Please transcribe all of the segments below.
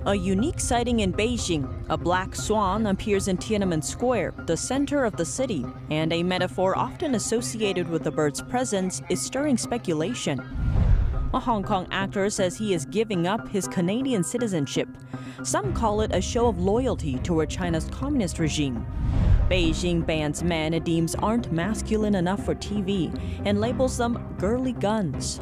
A unique sighting in Beijing. A black swan appears in Tiananmen Square, the center of the city, and a metaphor often associated with the bird's presence is stirring speculation. A Hong Kong actor says he is giving up his Canadian citizenship. Some call it a show of loyalty toward China's communist regime. Beijing bans men it deems aren't masculine enough for TV and labels them girly guns.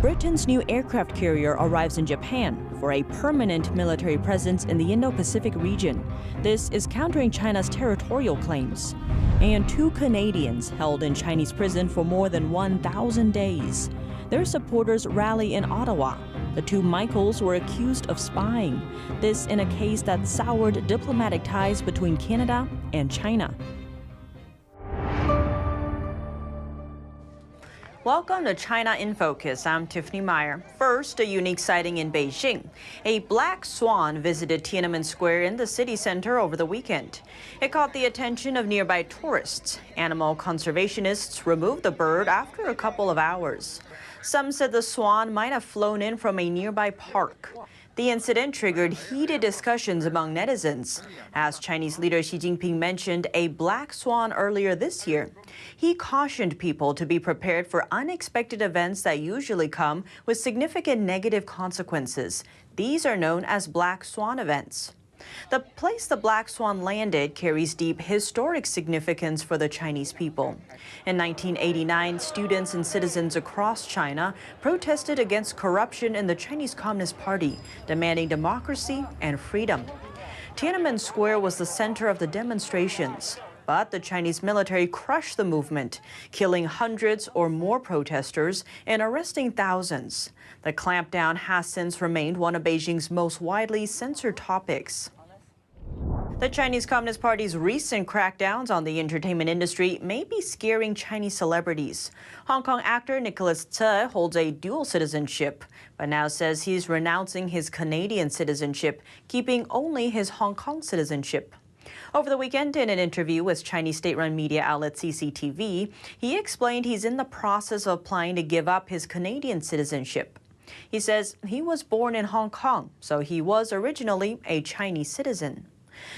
Britain's new aircraft carrier arrives in Japan for a permanent military presence in the Indo-Pacific region. This is countering China's territorial claims. And 2 Canadians held in Chinese prison for more than 1,000 days. Their supporters rally in Ottawa. The 2 Michaels were accused of spying. This in a case that soured diplomatic ties between Canada and China. Welcome to China in Focus. I'm Tiffany Meyer. First, a unique sighting in Beijing. A black swan visited Tiananmen Square in the city center over the weekend. It caught the attention of nearby tourists. Animal conservationists removed the bird after a couple of hours. Some said the swan might have flown in from a nearby park. The incident triggered heated discussions among netizens. As Chinese leader Xi Jinping mentioned a black swan earlier this year, he cautioned people to be prepared for unexpected events that usually come with significant negative consequences. These are known as black swan events. The place the black swan landed carries deep historic significance for the Chinese people. In 1989, students and citizens across China protested against corruption in the Chinese Communist Party, demanding democracy and freedom. Tiananmen Square was the center of the demonstrations, but the Chinese military crushed the movement, killing hundreds or more protesters and arresting thousands. The clampdown has since remained one of Beijing's most widely censored topics. The Chinese Communist Party's recent crackdowns on the entertainment industry may be scaring Chinese celebrities. Hong Kong actor Nicholas Tse holds a dual citizenship, but now says he's renouncing his Canadian citizenship, keeping only his Hong Kong citizenship. Over the weekend, in an interview with Chinese state-run media outlet CCTV, he explained he's in the process of applying to give up his Canadian citizenship. He says he was born in Hong Kong, so he was originally a Chinese citizen.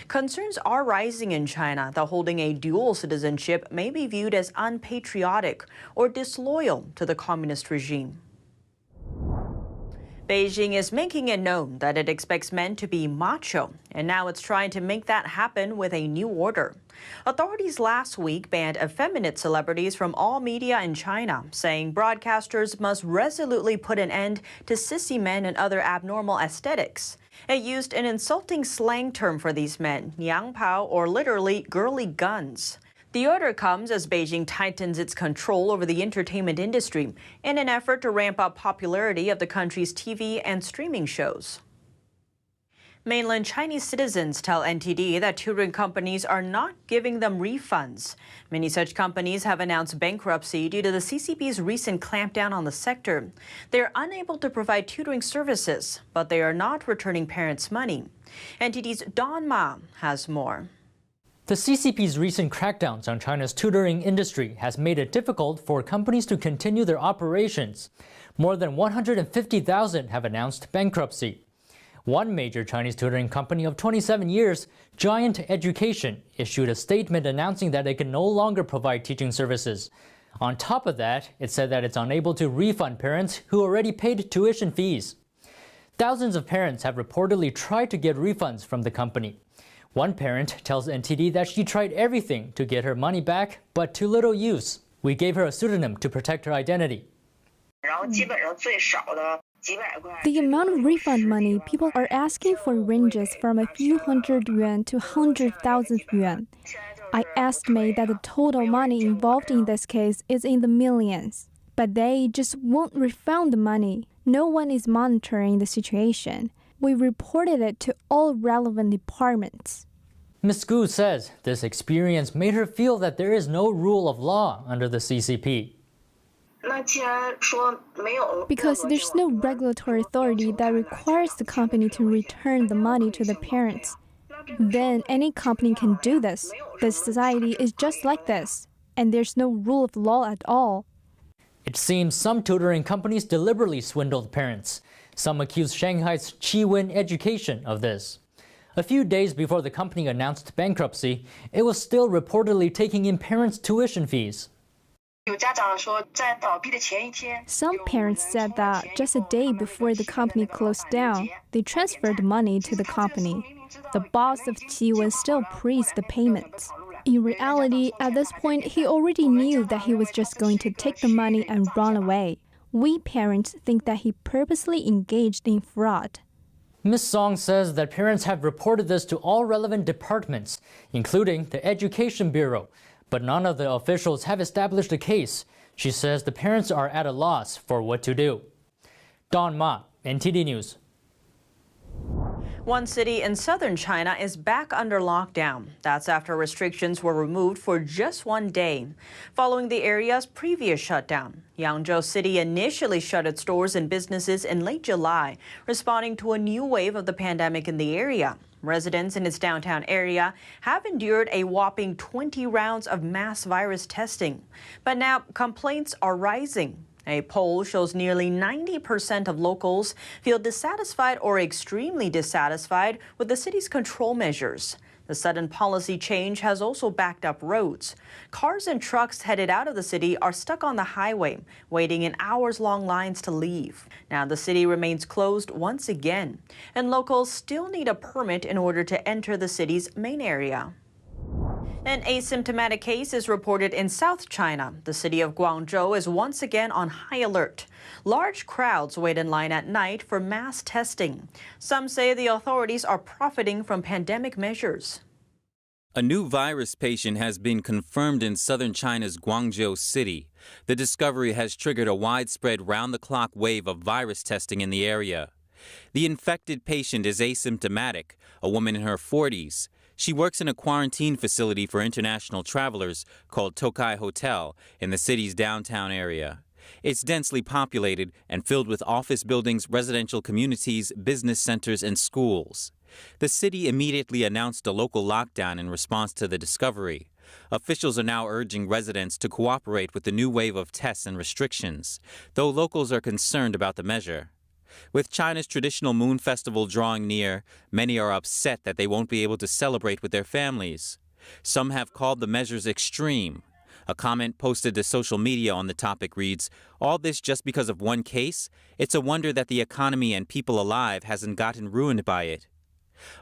Concerns are rising in China that holding a dual citizenship may be viewed as unpatriotic or disloyal to the communist regime. Beijing is making it known that it expects men to be macho, and now it's trying to make that happen with a new order. Authorities last week banned effeminate celebrities from all media in China, saying broadcasters must resolutely put an end to sissy men and other abnormal aesthetics. It used an insulting slang term for these men, yang pao, or literally girly guns. The order comes as Beijing tightens its control over the entertainment industry in an effort to ramp up popularity of the country's TV and streaming shows. Mainland Chinese citizens tell NTD that touring companies are not giving them refunds. Many such companies have announced bankruptcy due to the CCP's recent clampdown on the sector. They are unable to provide tutoring services, but they are not returning parents' money. NTD's Don Ma has more. The CCP's recent crackdowns on China's tutoring industry has made it difficult for companies to continue their operations. More than 150,000 have announced bankruptcy. One major Chinese tutoring company of 27 years, Giant Education, issued a statement announcing that it can no longer provide teaching services. On top of that, it said that it's unable to refund parents who already paid tuition fees. Thousands of parents have reportedly tried to get refunds from the company. One parent tells NTD that she tried everything to get her money back, but to little use. We gave her a pseudonym to protect her identity. The amount of refund money people are asking for ranges from a few hundred yuan to 100,000 yuan. I estimate that the total money involved in this case is in the millions. But they just won't refund the money. No one is monitoring the situation. We reported it to all relevant departments. Ms. Gu says this experience made her feel that there is no rule of law under the CCP. Because there's no regulatory authority that requires the company to return the money to the parents. Then any company can do this. The society is just like this, and there's no rule of law at all. It seems some tutoring companies deliberately swindled parents. Some accuse Shanghai's Chiwen Education of this. A few days before the company announced bankruptcy, it was still reportedly taking in parents' tuition fees. Some parents said that just a day before the company closed down, they transferred money to the company. The boss of Chiwen still praised the payments. In reality, at this point, he already knew that he was just going to take the money and run away. We parents think that he purposely engaged in fraud. Ms. Song says that parents have reported this to all relevant departments, including the Education Bureau, but none of the officials have established a case. She says the parents are at a loss for what to do. Don Ma, NTD News. One city in southern China is back under lockdown. That's after restrictions were removed for just one day, following the area's previous shutdown. Guangzhou City initially shut its stores and businesses in late July, responding to a new wave of the pandemic in the area. Residents in its downtown area have endured a whopping 20 rounds of mass virus testing. But now complaints are rising. A poll shows nearly 90% of locals feel dissatisfied or extremely dissatisfied with the city's control measures. The sudden policy change has also backed up roads. Cars and trucks headed out of the city are stuck on the highway, waiting in hours-long lines to leave. Now the city remains closed once again, and locals still need a permit in order to enter the city's main area. An asymptomatic case is reported in South China. The city of Guangzhou is once again on high alert. Large crowds wait in line at night for mass testing. Some say the authorities are profiting from pandemic measures. A new virus patient has been confirmed in southern China's Guangzhou city. The discovery has triggered a widespread round-the-clock wave of virus testing in the area. The infected patient is asymptomatic, a woman in her 40s. She works in a quarantine facility for international travelers called Tokai Hotel in the city's downtown area. It's densely populated and filled with office buildings, residential communities, business centers, and schools. The city immediately announced a local lockdown in response to the discovery. Officials are now urging residents to cooperate with the new wave of tests and restrictions, though locals are concerned about the measure. With China's traditional Moon Festival drawing near, many are upset that they won't be able to celebrate with their families. Some have called the measures extreme. A comment posted to social media on the topic reads, "All this just because of one case? It's a wonder that the economy and people alive hasn't gotten ruined by it."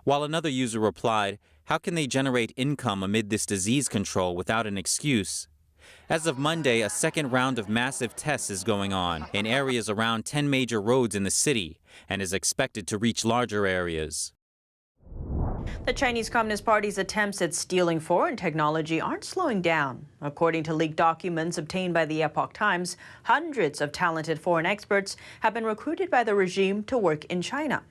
While another user replied, "How can they generate income amid this disease control without an excuse?" As of Monday, a second round of massive tests is going on in areas around 10 major roads in the city and is expected to reach larger areas. The Chinese Communist Party's attempts at stealing foreign technology aren't slowing down. According to leaked documents obtained by the Epoch Times, hundreds of talented foreign experts have been recruited by the regime to work in China.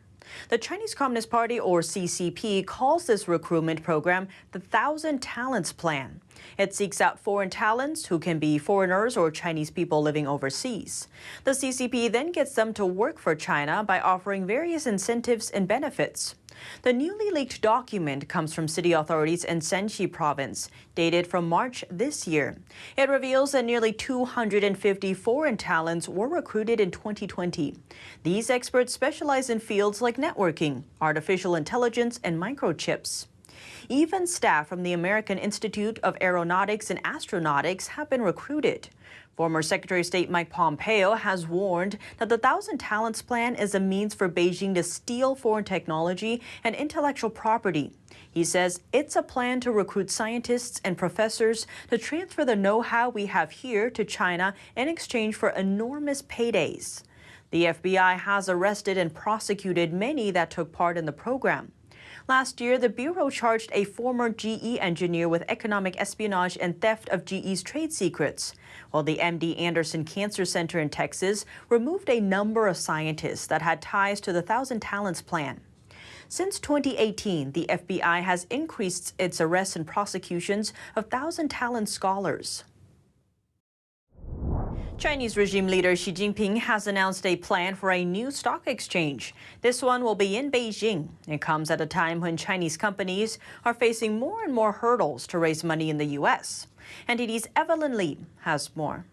The Chinese Communist Party, or CCP, calls this recruitment program the 1,000 Talents Plan. It seeks out foreign talents who can be foreigners or Chinese people living overseas. The CCP then gets them to work for China by offering various incentives and benefits. The newly leaked document comes from city authorities in Sissy province, dated from March this year. It reveals that nearly 250 foreign talents were recruited in 2020. These experts specialize in fields like networking, artificial intelligence, and microchips. Even staff from the American Institute of Aeronautics and Astronautics have been recruited. Former Secretary of State Mike Pompeo has warned that the 1,000 Talents Plan is a means for Beijing to steal foreign technology and intellectual property. He says it's a plan to recruit scientists and professors to transfer the know-how we have here to China in exchange for enormous paydays. The FBI has arrested and prosecuted many that took part in the program. Last year, the Bureau charged a former GE engineer with economic espionage and theft of GE's trade secrets, while the MD Anderson Cancer Center in Texas removed a number of scientists that had ties to the 1,000 Talents Plan. Since 2018, the FBI has increased its arrests and prosecutions of 1,000 Talent scholars. Chinese regime leader Xi Jinping has announced a plan for a new stock exchange. This one will be in Beijing. It comes at a time when Chinese companies are facing more and more hurdles to raise money in the U.S. NTD's Evelyn Lee has more.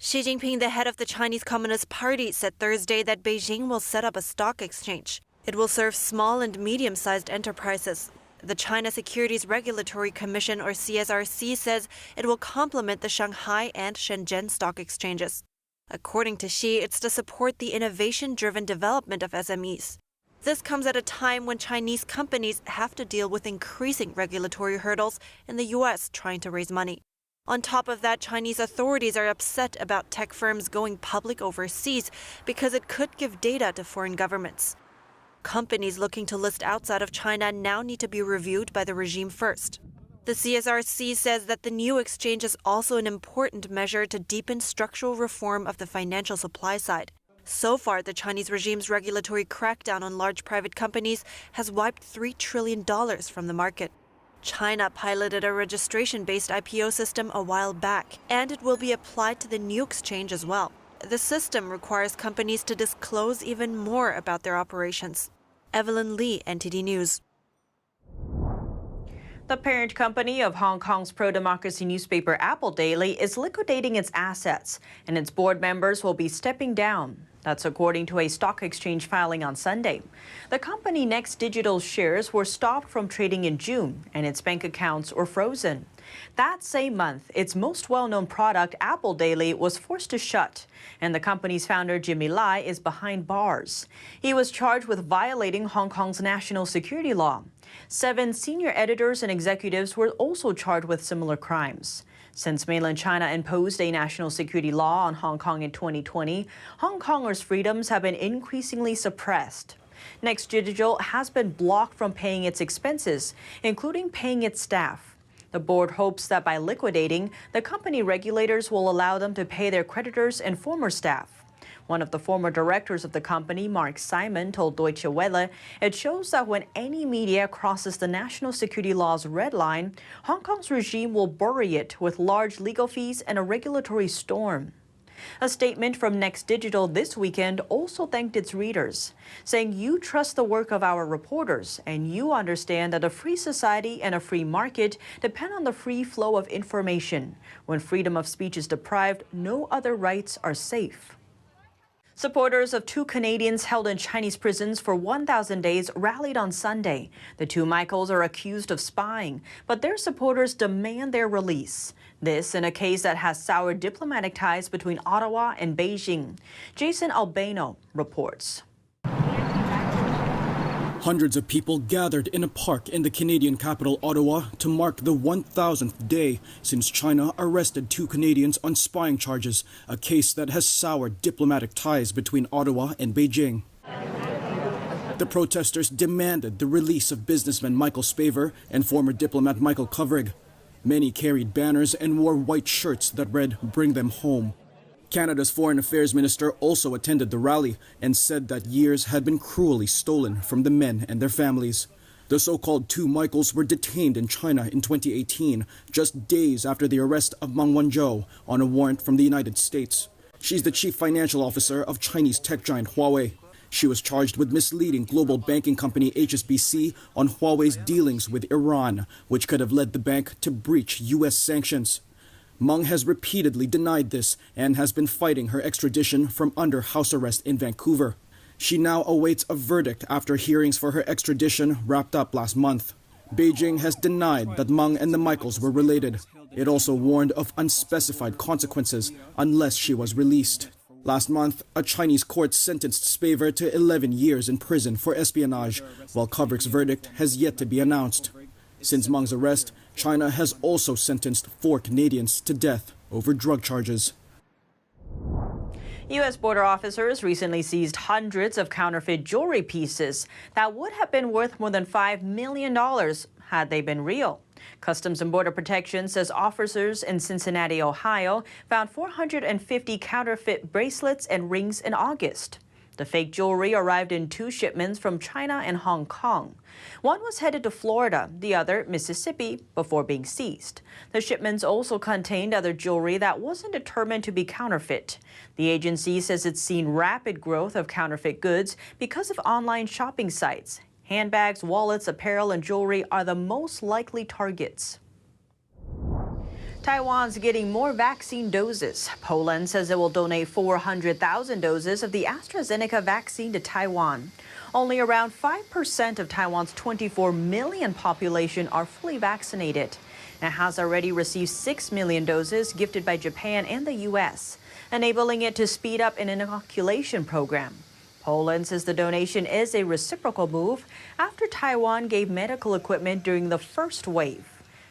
Xi Jinping, the head of the Chinese Communist Party, said Thursday that Beijing will set up a stock exchange. It will serve small and medium-sized enterprises. The China Securities Regulatory Commission, or CSRC, says it will complement the Shanghai and Shenzhen stock exchanges. According to Xi, it's to support the innovation-driven development of SMEs. This comes at a time when Chinese companies have to deal with increasing regulatory hurdles in the U.S. trying to raise money. On top of that, Chinese authorities are upset about tech firms going public overseas because it could give data to foreign governments. Companies looking to list outside of China now need to be reviewed by the regime first. The CSRC says that the new exchange is also an important measure to deepen structural reform of the financial supply side. So far, the Chinese regime's regulatory crackdown on large private companies has wiped $3 trillion from the market. China piloted a registration-based IPO system a while back, and it will be applied to the new exchange as well. The system requires companies to disclose even more about their operations. Evelyn Lee, NTD News. The parent company of Hong Kong's pro-democracy newspaper Apple Daily is liquidating its assets, and its board members will be stepping down. That's according to a stock exchange filing on Sunday. The company Next Digital's shares were stopped from trading in June, and its bank accounts were frozen. That same month, its most well-known product, Apple Daily, was forced to shut, and the company's founder, Jimmy Lai, is behind bars. He was charged with violating Hong Kong's national security law. 7 senior editors and executives were also charged with similar crimes. Since mainland China imposed a national security law on Hong Kong in 2020, Hong Kongers' freedoms have been increasingly suppressed. Next Digital has been blocked from paying its expenses, including paying its staff. The board hopes that by liquidating, the company regulators will allow them to pay their creditors and former staff. One of the former directors of the company, Mark Simon, told Deutsche Welle, it shows that when any media crosses the national security law's red line, Hong Kong's regime will bury it with large legal fees and a regulatory storm. A statement from Next Digital this weekend also thanked its readers, saying, "You trust the work of our reporters, and you understand that a free society and a free market depend on the free flow of information. When freedom of speech is deprived, no other rights are safe." Supporters of 2 Canadians held in Chinese prisons for 1,000 days rallied on Sunday. The 2 Michaels are accused of spying, but their supporters demand their release. This in a case that has soured diplomatic ties between Ottawa and Beijing. Jason Albano reports. Hundreds of people gathered in a park in the Canadian capital, Ottawa, to mark the 1,000th day since China arrested 2 Canadians on spying charges, a case that has soured diplomatic ties between Ottawa and Beijing. The protesters demanded the release of businessman Michael Spavor and former diplomat Michael Kovrig. Many carried banners and wore white shirts that read, "Bring them home." Canada's Foreign Affairs Minister also attended the rally and said that years had been cruelly stolen from the men and their families. The so-called 2 Michaels were detained in China in 2018, just days after the arrest of Meng Wanzhou on a warrant from the United States. She's the chief financial officer of Chinese tech giant Huawei. She was charged with misleading global banking company HSBC on Huawei's dealings with Iran, which could have led the bank to breach U.S. sanctions. Meng has repeatedly denied this and has been fighting her extradition from under house arrest in Vancouver. She now awaits a verdict after hearings for her extradition wrapped up last month. Beijing has denied that Meng and the Michaels were related. It also warned of unspecified consequences unless she was released. Last month, a Chinese court sentenced Spavor to 11 years in prison for espionage, while Kovrig's verdict has yet to be announced. Since Meng's arrest, China has also sentenced 4 Canadians to death over drug charges. U.S. border officers recently seized hundreds of counterfeit jewelry pieces that would have been worth more than $5 million had they been real. Customs and Border Protection says officers in Cincinnati, Ohio, found 450 counterfeit bracelets and rings in August. The fake jewelry arrived in 2 shipments from China and Hong Kong. One was headed to Florida, the other Mississippi, before being seized. The shipments also contained other jewelry that wasn't determined to be counterfeit. The agency says it's seen rapid growth of counterfeit goods because of online shopping sites. Handbags, wallets, apparel, and jewelry are the most likely targets. Taiwan's getting more vaccine doses. Poland says it will donate 400,000 doses of the AstraZeneca vaccine to Taiwan. Only around 5% of Taiwan's 24 million population are fully vaccinated. It has already received 6 million doses gifted by Japan and the U.S., enabling it to speed up an inoculation program. Poland says the donation is a reciprocal move after Taiwan gave medical equipment during the first wave.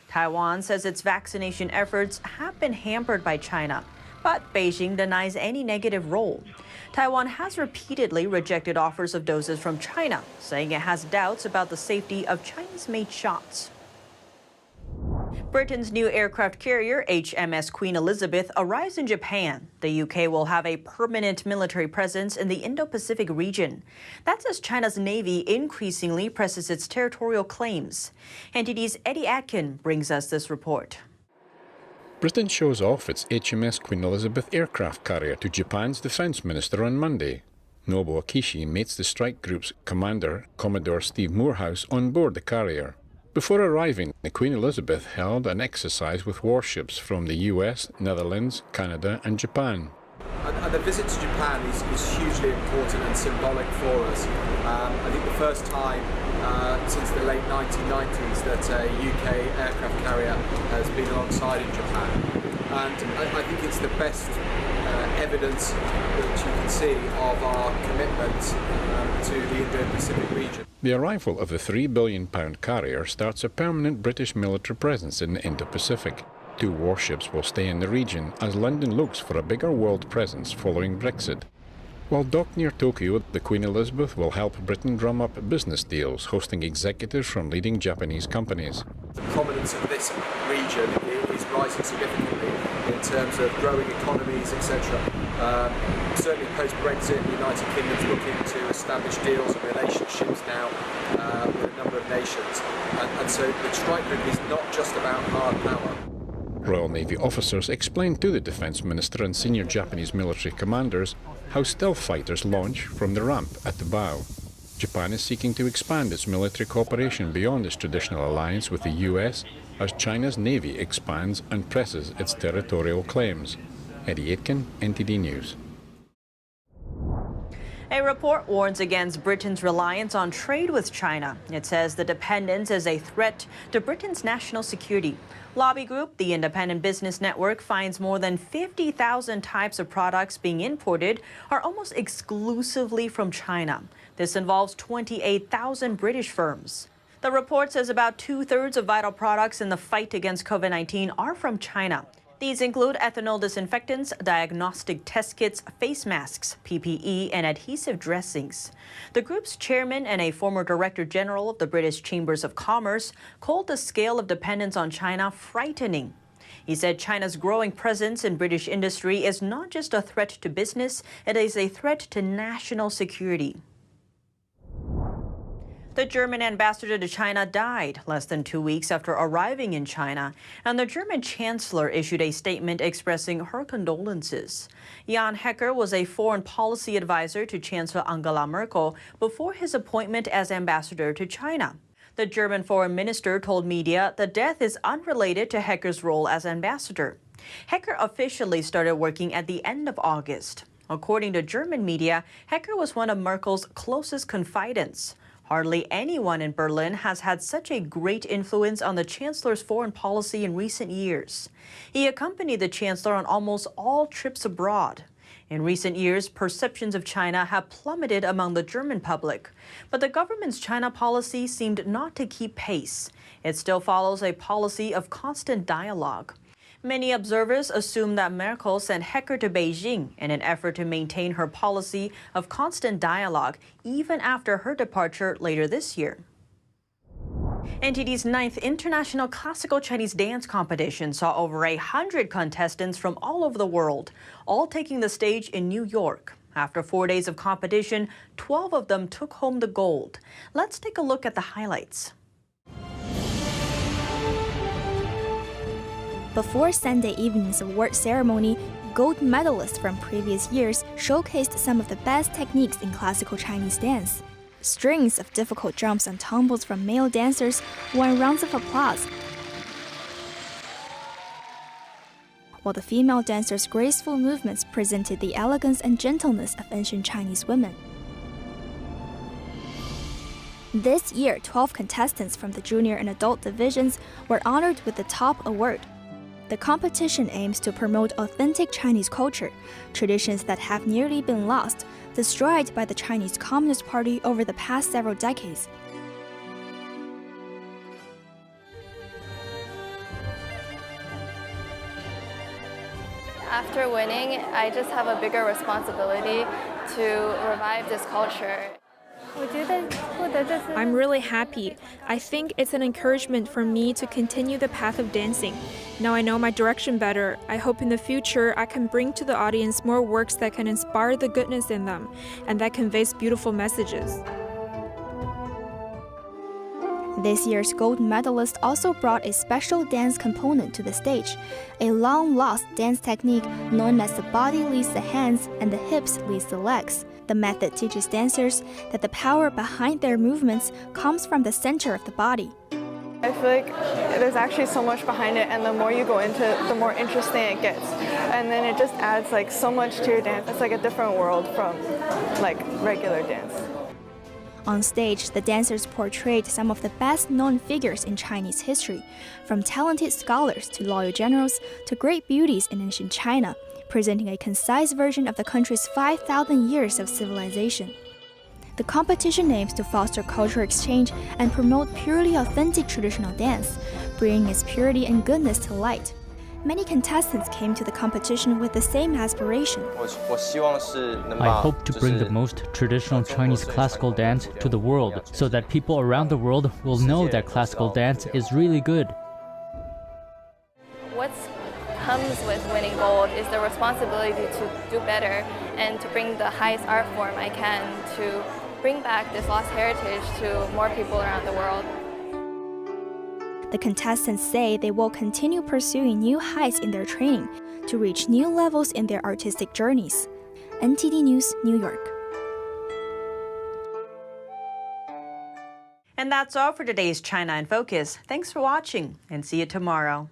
Taiwan says its vaccination efforts have been hampered by China, but Beijing denies any negative role. Taiwan has repeatedly rejected offers of doses from China, saying it has doubts about the safety of Chinese-made shots. Britain's new aircraft carrier, HMS Queen Elizabeth, arrives in Japan. The UK will have a permanent military presence in the Indo-Pacific region. That's as China's Navy increasingly presses its territorial claims. NTD's Eddie Atkin brings us this report. Britain shows off its HMS Queen Elizabeth aircraft carrier to Japan's defence minister on Monday. Nobuo Kishi meets the strike group's commander, Commodore Steve Moorhouse, on board the carrier. Before arriving, the Queen Elizabeth held an exercise with warships from the US, Netherlands, Canada and Japan. And the visit to Japan is hugely important and symbolic for us. I think the first time since the late 1990s that a UK aircraft carrier has been alongside in Japan. And I think it's the best evidence that you can see of our commitment to the Indo-Pacific region. The arrival of the £3 billion carrier starts a permanent British military presence in the Indo-Pacific. 2 warships will stay in the region as London looks for a bigger world presence following Brexit. While docked near Tokyo, the Queen Elizabeth will help Britain drum up business deals, hosting executives from leading Japanese companies. The prominence of this region is rising significantly in terms of growing economies, etc. Certainly post-Brexit, the United Kingdom's looking to establish deals and relationships now with a number of nations. And so the strike group is not just about hard power. Royal Navy officers explained to the Defence Minister and senior Japanese military commanders how stealth fighters launch from the ramp at the bow. Japan is seeking to expand its military cooperation beyond its traditional alliance with the US as China's Navy expands and presses its territorial claims. Eddie Aitken, NTD News. A report warns against Britain's reliance on trade with China. It says the dependence is a threat to Britain's national security. Lobby group, the Independent Business Network, finds more than 50,000 types of products being imported are almost exclusively from China. This involves 28,000 British firms. The report says about 2/3 of vital products in the fight against COVID-19 are from China. These include ethanol disinfectants, diagnostic test kits, face masks, PPE, and adhesive dressings. The group's chairman and a former director general of the British Chambers of Commerce called the scale of dependence on China frightening. He said China's growing presence in British industry is not just a threat to business, it is a threat to national security. The German ambassador to China died less than 2 weeks after arriving in China, and the German chancellor issued a statement expressing her condolences. Jan Hecker was a foreign policy advisor to Chancellor Angela Merkel before his appointment as ambassador to China. The German foreign minister told media the death is unrelated to Hecker's role as ambassador. Hecker officially started working at the end of August. According to German media, Hecker was one of Merkel's closest confidants. Hardly anyone in Berlin has had such a great influence on the chancellor's foreign policy in recent years. He accompanied the chancellor on almost all trips abroad. In recent years, perceptions of China have plummeted among the German public, but the government's China policy seemed not to keep pace. It still follows a policy of constant dialogue. Many observers assume that Merkel sent Hecker to Beijing in an effort to maintain her policy of constant dialogue even after her departure later this year. NTD's 9th International Classical Chinese Dance Competition saw over 100 contestants from all over the world, all taking the stage in New York. After 4 days of competition, 12 of them took home the gold. Let's take a look at the highlights. Before Sunday evening's award ceremony, gold medalists from previous years showcased some of the best techniques in classical Chinese dance. Strings of difficult jumps and tumbles from male dancers won rounds of applause. while the female dancers' graceful movements presented the elegance and gentleness of ancient Chinese women. This year, 12 contestants from the junior and adult divisions were honored with the top award. The competition aims to promote authentic Chinese culture, traditions that have nearly been lost, destroyed by the Chinese Communist Party over the past several decades. After winning, I just have a bigger responsibility to revive this culture. I'm really happy. I think it's an encouragement for me to continue the path of dancing. Now I know my direction better. I hope in the future I can bring to the audience more works that can inspire the goodness in them and that conveys beautiful messages. This year's gold medalist also brought a special dance component to the stage, a long-lost dance technique known as the body leads the hands and the hips leads the legs. The method teaches dancers that the power behind their movements comes from the center of the body. I feel like there's actually so much behind it, and the more you go into it, the more interesting it gets. And then it just adds like so much to your dance. It's like a different world from like regular dance. On stage, the dancers portrayed some of the best-known figures in Chinese history, from talented scholars to loyal generals to great beauties in ancient China, presenting a concise version of the country's 5,000 years of civilization. The competition aims to foster cultural exchange and promote purely authentic traditional dance, bringing its purity and goodness to light. Many contestants came to the competition with the same aspiration. I hope to bring the most traditional Chinese classical dance to the world so that people around the world will know that classical dance is really good. What comes with winning gold is the responsibility to do better and to bring the highest art form I can to bring back this lost heritage to more people around the world. The contestants say they will continue pursuing new heights in their training to reach new levels in their artistic journeys. NTD News, New York. And that's all for today's China in Focus. Thanks for watching and see you tomorrow.